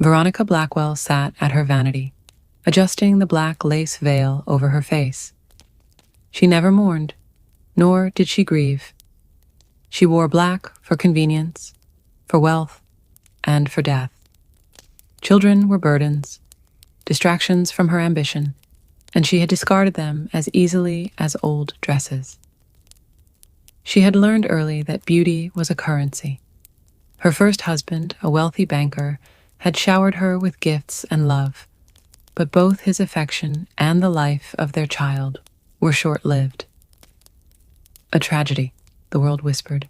Veronica Blackwell sat at her vanity, adjusting the black lace veil over her face. She never mourned, nor did she grieve. She wore black for convenience, for wealth, and for death. Children were burdens, distractions from her ambition, and she had discarded them as easily as old dresses. She had learned early that beauty was a currency. Her first husband, a wealthy banker, had showered her with gifts and love, but both his affection and the life of their child were short-lived. A tragedy, the world whispered.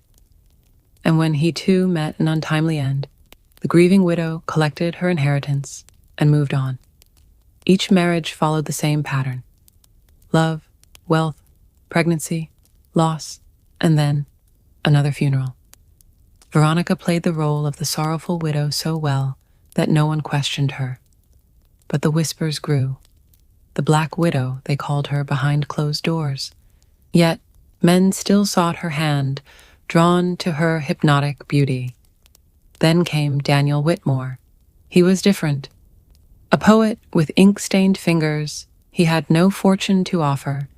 And when he too met an untimely end, the grieving widow collected her inheritance and moved on. Each marriage followed the same pattern: love, wealth, pregnancy, loss, and then another funeral. Veronica played the role of the sorrowful widow so well that no one questioned her. But the whispers grew. The Black Widow, they called her behind closed doors. Yet men still sought her hand, drawn to her hypnotic beauty. Then came Daniel Whitmore. He was different. A poet with ink-stained fingers, he had no fortune to offer,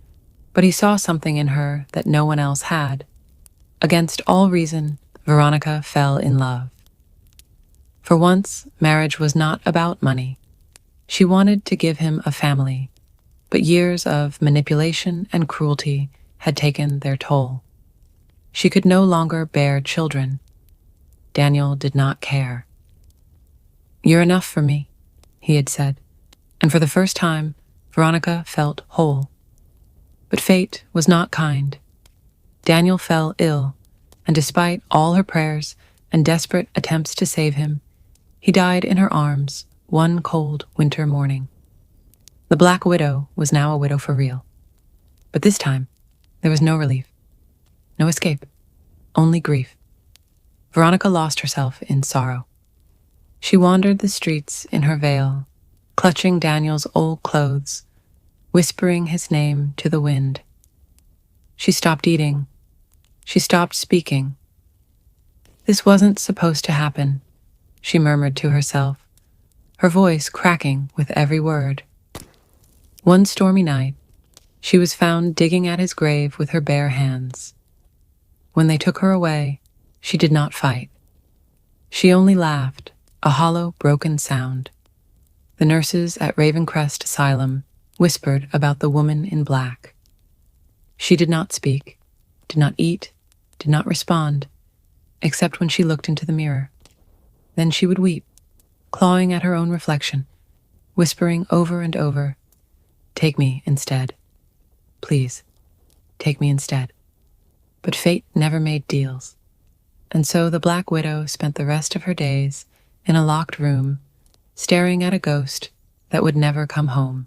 but he saw something in her that no one else had. Against all reason, Veronica fell in love. For once, marriage was not about money. She wanted to give him a family, but years of manipulation and cruelty had taken their toll. She could no longer bear children. Daniel did not care. "You're enough for me," he had said, and for the first time, Veronica felt whole. But fate was not kind. Daniel fell ill, and despite all her prayers and desperate attempts to save him, he died in her arms one cold winter morning. The Black Widow was now a widow for real. But this time, there was no relief, no escape, only grief. Veronica lost herself in sorrow. She wandered the streets in her veil, clutching Daniel's old clothes, whispering his name to the wind. She stopped eating. She stopped speaking. "This wasn't supposed to happen," she murmured to herself, her voice cracking with every word. One stormy night, she was found digging at his grave with her bare hands. When they took her away, she did not fight. She only laughed, a hollow, broken sound. The nurses at Ravencrest Asylum whispered about the woman in black. She did not speak, did not eat, did not respond, except when she looked into the mirror. Then she would weep, clawing at her own reflection, whispering over and over, "Take me instead. Please, take me instead." But fate never made deals, and so the Black Widow spent the rest of her days in a locked room, staring at a ghost that would never come home.